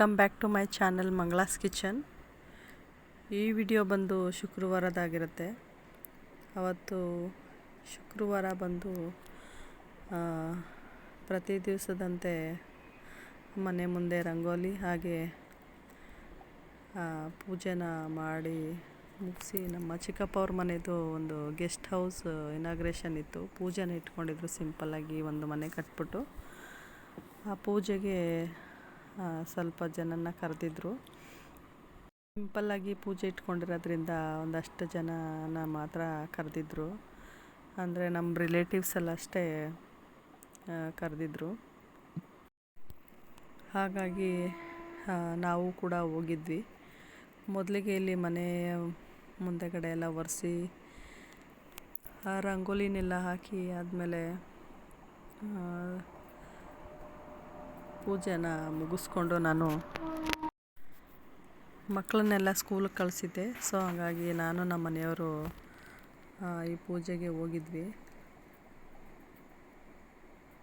Welcome back to my channel Mangala's kitchen. ಈ video ಬಂದು ಶುಕ್ರವಾರದಾಗಿರುತ್ತೆ. ಅವತ್ತು ಶುಕ್ರವಾರ ಬಂದು ಪ್ರತಿ ದಿವಸದಂತೆ ಮನೆ ಮುಂದೆ ರಂಗೋಲಿ ಹಾಗೆ ಪೂಜೆನ ಮಾಡಿ ಮುಗಿಸಿ ನಮ್ಮ ಚಿಕ್ಕಪ್ಪ ಅವ್ರ ಮನೆಯದು ಒಂದು ಗೆಸ್ಟ್ ಹೌಸ್ ಇನಾಗ್ರೇಷನ್ ಇತ್ತು. ಪೂಜೆನ ಇಟ್ಕೊಂಡಿದ್ರು ಸಿಂಪಲ್ಲಾಗಿ ಒಂದು ಮನೆ ಕಟ್ಬಿಟ್ಟು. ಆ ಪೂಜೆಗೆ ಸ್ವಲ್ಪ ಜನನ ಕರೆದಿದ್ರು. ಸಿಂಪಲ್ಲಾಗಿ ಪೂಜೆ ಇಟ್ಕೊಂಡಿರೋದ್ರಿಂದ ಒಂದಷ್ಟು ಜನನ ಮಾತ್ರ ಕರೆದಿದ್ರು. ಅಂದರೆ ನಮ್ಮ ರಿಲೇಟಿವ್ಸ್ ಎಲ್ಲ ಅಷ್ಟೇ ಕರೆದಿದ್ರು. ಹಾಗಾಗಿ ನಾವು ಕೂಡ ಹೋಗಿದ್ವಿ. ಮೊದಲಿಗೆ ಇಲ್ಲಿ ಮನೆ ಮುಂದೆಗಡೆ ಎಲ್ಲ ಒರೆಸಿ ರಂಗೋಲಿನೆಲ್ಲ ಹಾಕಿ ಆದಮೇಲೆ ಪೂಜೆನ ಮುಗಿಸ್ಕೊಂಡು ನಾನು ಮಕ್ಕಳನ್ನೆಲ್ಲ ಸ್ಕೂಲಿಗೆ ಕಳಿಸಿದ್ದೆ. ಸೊ ಹಾಗಾಗಿ ನಾನು ನಮ್ಮ ಮನೆಯವರು ಈ ಪೂಜೆಗೆ ಹೋಗಿದ್ವಿ.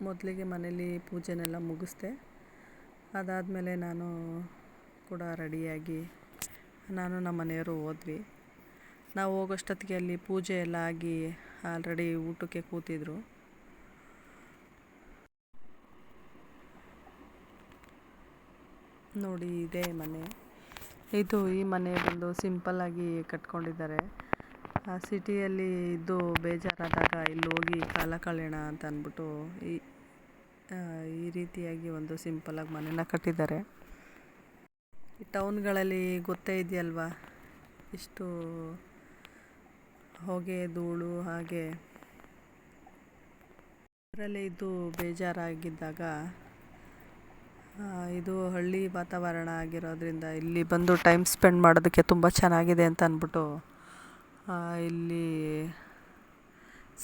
ಮೊದಲಿಗೆ ಮನೇಲಿ ಪೂಜೆನೆಲ್ಲ ಮುಗಿಸ್ದೆ. ಅದಾದಮೇಲೆ ನಾನು ಕೂಡ ರೆಡಿಯಾಗಿ ನಾನು ನಮ್ಮ ಮನೆಯವರು ಹೋದ್ವಿ. ನಾವು ಹೋಗೋಷ್ಟೊತ್ತಿಗೆ ಅಲ್ಲಿ ಪೂಜೆ ಎಲ್ಲ ಆಗಿ ಆಲ್ರೆಡಿ ಊಟಕ್ಕೆ ಕೂತಿದ್ರು. ನೋಡಿ, ಇದೇ ಮನೆ. ಈ ಮನೆ ಬಂದು ಸಿಂಪಲ್ಲಾಗಿ ಕಟ್ಕೊಂಡಿದ್ದಾರೆ. ಸಿಟಿಯಲ್ಲಿ ಇದ್ದು ಬೇಜಾರಾದಾಗ ಇಲ್ಲಿ ಹೋಗಿ ಕಾಲ ಕಳೆಯೋಣ ಅಂತ ಅಂದ್ಬಿಟ್ಟು ಈ ರೀತಿಯಾಗಿ ಒಂದು ಸಿಂಪಲ್ಲಾಗಿ ಮನೆನ ಕಟ್ಟಿದ್ದಾರೆ. ಈ ಟೌನ್ಗಳಲ್ಲಿ ಗೊತ್ತೇ ಇದೆಯಲ್ವಾ, ಇಷ್ಟು ಹೊಗೆ ಧೂಳು ಹಾಗೆ ಅದರಲ್ಲೇ ಇದ್ದು ಬೇಜಾರಾಗಿದ್ದಾಗ ಇದು ಹಳ್ಳಿ ವಾತಾವರಣ ಆಗಿರೋದ್ರಿಂದ ಇಲ್ಲಿ ಬಂದು ಟೈಮ್ ಸ್ಪೆಂಡ್ ಮಾಡೋದಕ್ಕೆ ತುಂಬ ಚೆನ್ನಾಗಿದೆ ಅಂತ ಅಂದ್ಬಿಟ್ಟು ಇಲ್ಲಿ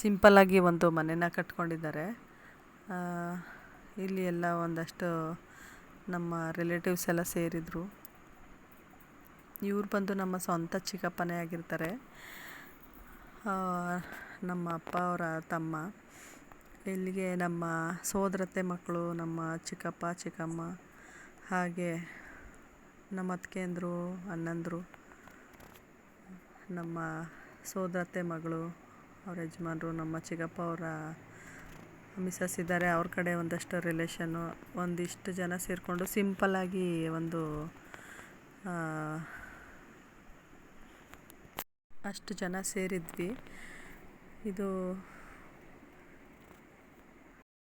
ಸಿಂಪಲ್ಲಾಗಿ ಒಂದು ಮನೆನ ಕಟ್ಕೊಂಡಿದ್ದಾರೆ. ಇಲ್ಲಿ ಎಲ್ಲ ಒಂದಷ್ಟು ನಮ್ಮ ರಿಲೇಟಿವ್ಸ್ ಎಲ್ಲ ಸೇರಿದರು. ಇವ್ರು ಬಂದು ನಮ್ಮ ಸ್ವಂತ ಚಿಕ್ಕಪ್ಪನೇ ಆಗಿರ್ತಾರೆ. ನಮ್ಮ ಅಪ್ಪ ಅವರ ತಮ್ಮ. ಇಲ್ಲಿಗೆ ನಮ್ಮ ಸೋದರತ್ತೆ ಮಕ್ಕಳು, ನಮ್ಮ ಚಿಕ್ಕಪ್ಪ ಚಿಕ್ಕಮ್ಮ ಹಾಗೆ ನಮ್ಮ ಅತ್ತಿಗೆಂದರು ಅಣ್ಣಂದರು, ನಮ್ಮ ಸೋದರತ್ತೆ ಮಗಳು ಅವ್ರ ಯಜಮಾನರು, ನಮ್ಮ ಚಿಕ್ಕಪ್ಪ ಅವರ ಮಿಸಸ್ ಇದ್ದಾರೆ. ಅವ್ರ ಕಡೆ ಒಂದಷ್ಟು ರಿಲೇಷನ್ನು, ಒಂದಿಷ್ಟು ಜನ ಸೇರಿಕೊಂಡು ಸಿಂಪಲ್ಲಾಗಿ ಒಂದು ಅಷ್ಟು ಜನ ಸೇರಿದ್ವಿ. ಇದು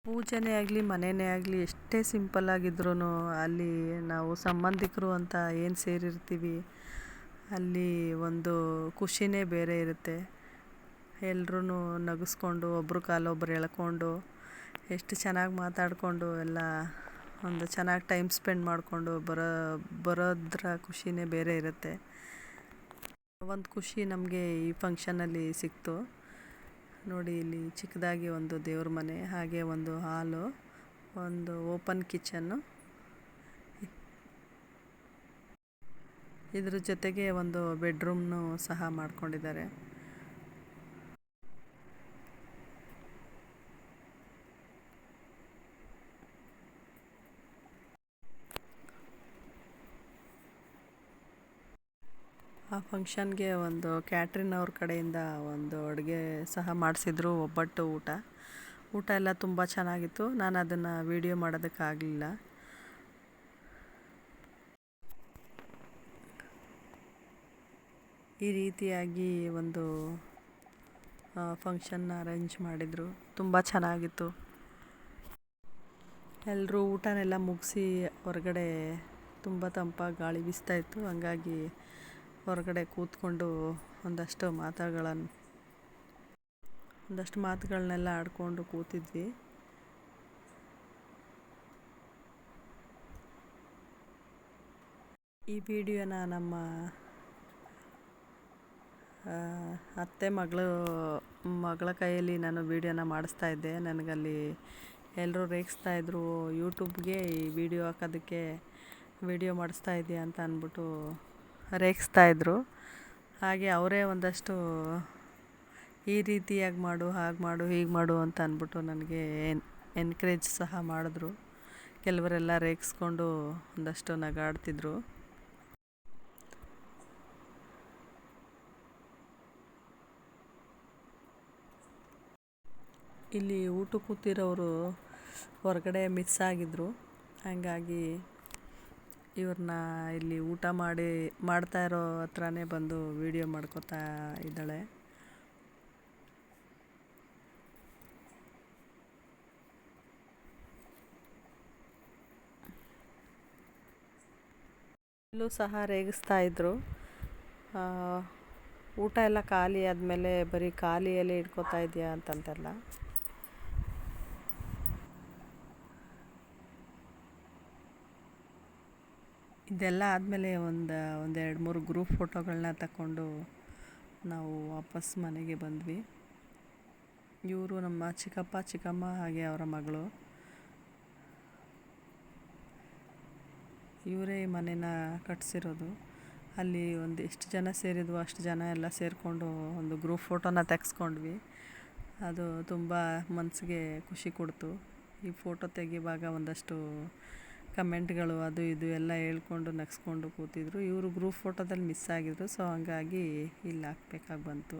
ಪೂಜೆನೇ ಆಗಲಿ ಮನೆಯೇ ಆಗಲಿ ಎಷ್ಟೇ ಸಿಂಪಲ್ಲಾಗಿದ್ರೂ ಅಲ್ಲಿ ನಾವು ಸಂಬಂಧಿಕರು ಅಂತ ಏನು ಸೇರಿರ್ತೀವಿ ಅಲ್ಲಿ ಒಂದು ಖುಷಿನೇ ಬೇರೆ ಇರುತ್ತೆ. ಎಲ್ಲರೂ ನಗಿಸ್ಕೊಂಡು ಒಬ್ಬರು ಕಾಲೊಬ್ಬರು ಎಳ್ಕೊಂಡು ಎಷ್ಟು ಚೆನ್ನಾಗಿ ಮಾತಾಡಿಕೊಂಡು ಎಲ್ಲ ಒಂದು ಚೆನ್ನಾಗಿ ಟೈಮ್ ಸ್ಪೆಂಡ್ ಮಾಡಿಕೊಂಡು ಬರೋದ್ರ ಖುಷಿನೇ ಬೇರೆ ಇರುತ್ತೆ. ಒಂದು ಖುಷಿ ನಮಗೆ ಈ ಫಂಕ್ಷನಲ್ಲಿ ಸಿಕ್ತು. ನೋಡಿ, ಇಲ್ಲಿ ಚಿಕ್ಕದಾಗಿ ಒಂದು ದೇವ್ರ ಮನೆ ಹಾಗೆ ಒಂದು ಹಾಲು, ಒಂದು ಓಪನ್ ಕಿಚನ್ನು, ಇದ್ರ ಜೊತೆಗೆ ಒಂದು ಬೆಡ್ರೂಮ್ನು ಸಹ ಮಾಡ್ಕೊಂಡಿದ್ದಾರೆ. ಆ ಫಂಕ್ಷನ್ಗೆ ಒಂದು ಕ್ಯಾಟ್ರಿನ್ ಅವ್ರ ಕಡೆಯಿಂದ ಒಂದು ಅಡುಗೆ ಸಹ ಮಾಡಿಸಿದ್ರು, ಒಬ್ಬಟ್ಟು ಊಟ ಎಲ್ಲ ತುಂಬ ಚೆನ್ನಾಗಿತ್ತು. ನಾನು ಅದನ್ನು ವಿಡಿಯೋ ಮಾಡೋದಕ್ಕಾಗಲಿಲ್ಲ. ಈ ರೀತಿಯಾಗಿ ಒಂದು ಫಂಕ್ಷನ್ನ ಅರೇಂಜ್ ಮಾಡಿದರು. ತುಂಬ ಚೆನ್ನಾಗಿತ್ತು. ಎಲ್ಲರೂ ಊಟನೆಲ್ಲ ಮುಗಿಸಿ ಹೊರಗಡೆ ತುಂಬ ತಂಪಾಗಿ ಗಾಳಿ ಬೀಸ್ತಾಯಿತ್ತು. ಹಂಗಾಗಿ ಹೊರಗಡೆ ಕೂತ್ಕೊಂಡು ಒಂದಷ್ಟು ಮಾತುಗಳನ್ನೆಲ್ಲ ಆಡಿಕೊಂಡು ಕೂತಿದ್ವಿ. ಈ ವಿಡಿಯೋನ ನಮ್ಮ ಅತ್ತೆ ಮಗಳ ಕೈಯಲ್ಲಿ ನಾನು ವಿಡಿಯೋನ ಮಾಡಿಸ್ತಾ ಇದ್ದೆ. ನನಗಲ್ಲಿ ಎಲ್ಲರೂ ರೇಗಿಸ್ತಾಯಿದ್ರು, ಯೂಟ್ಯೂಬ್ಗೆ ಈ ವಿಡಿಯೋ ಹಾಕೋದಕ್ಕೆ ವಿಡಿಯೋ ಮಾಡಿಸ್ತಾ ಇದೆಯಾ ಅಂತ ಅಂದ್ಬಿಟ್ಟು ರೇಗಿಸ್ತಾಯಿದ್ರು. ಹಾಗೆ ಅವರೇ ಒಂದಷ್ಟು ಈ ರೀತಿಯಾಗಿ ಮಾಡು, ಹಾಗೆ ಮಾಡು, ಹೀಗೆ ಮಾಡು ಅಂತ ಅಂದ್ಬಿಟ್ಟು ನನಗೆ ಎನ್ಕರೇಜ್ ಸಹ ಮಾಡಿದ್ರು. ಕೆಲವರೆಲ್ಲ ರೇಗಿಸ್ಕೊಂಡು ಒಂದಷ್ಟು ನಗಾಡ್ತಿದ್ರು. ಇಲ್ಲಿ ಊಟ ಕೂತಿರೋರು ಹೊರಗಡೆ ಮಿಸ್ ಆಗಿದ್ರು. ಹಾಗಾಗಿ ಇವ್ರನ್ನ ಇಲ್ಲಿ ಊಟ ಮಾಡ್ತಾ ಇರೋ ಹತ್ರನೇ ಬಂದು ವಿಡಿಯೋ ಮಾಡ್ಕೋತಾ ಇದ್ದಾಳೆ. ಇಲ್ಲೂ ಸಹ ರೇಗಿಸ್ತಾ ಇದ್ರು. ಊಟ ಎಲ್ಲ ಖಾಲಿ ಆದಮೇಲೆ ಬರೀ ಖಾಲಿ ಎಲೆ ಇಟ್ಕೋತಾ ಇದೆಯಾ ಅಂತಂತೆಲ್ಲ. ಇದೆಲ್ಲ ಆದಮೇಲೆ ಒಂದು 2-3 ಗ್ರೂಪ್ ಫೋಟೋಗಳನ್ನ ತಗೊಂಡು ನಾವು ವಾಪಸ್ ಮನೆಗೆ ಬಂದ್ವಿ. ಇವರು ನಮ್ಮ ಚಿಕ್ಕಪ್ಪ ಚಿಕ್ಕಮ್ಮ ಹಾಗೆ ಅವರ ಮಗಳು. ಇವರೇ ಈ ಮನೇನ ಕಟ್ಸಿರೋದು. ಅಲ್ಲಿ ಎಷ್ಟು ಜನ ಸೇರಿದ್ವು ಅಷ್ಟು ಜನ ಎಲ್ಲ ಸೇರಿಕೊಂಡು ಒಂದು ಗ್ರೂಪ್ ಫೋಟೋನ ತೆಗೆಸ್ಕೊಂಡ್ವಿ. ಅದು ತುಂಬ ಮನಸ್ಸಿಗೆ ಖುಷಿ ಕೊಡ್ತು. ಈ ಫೋಟೋ ತೆಗಿವಾಗ ಒಂದಷ್ಟು ಕಮೆಂಟ್ಗಳು ಅದು ಇದು ಎಲ್ಲ ಹೇಳ್ಕೊಂಡು ನಗಿಸ್ಕೊಂಡು ಕೂತಿದ್ರು. ಇವರು ಗ್ರೂಪ್ ಫೋಟೋದಲ್ಲಿ ಮಿಸ್ ಆಗಿದ್ರು. ಸೊ ಹಂಗಾಗಿ ಇಲ್ಲಿ ಹಾಕ್ಬೇಕಾಗಿ ಬಂತು.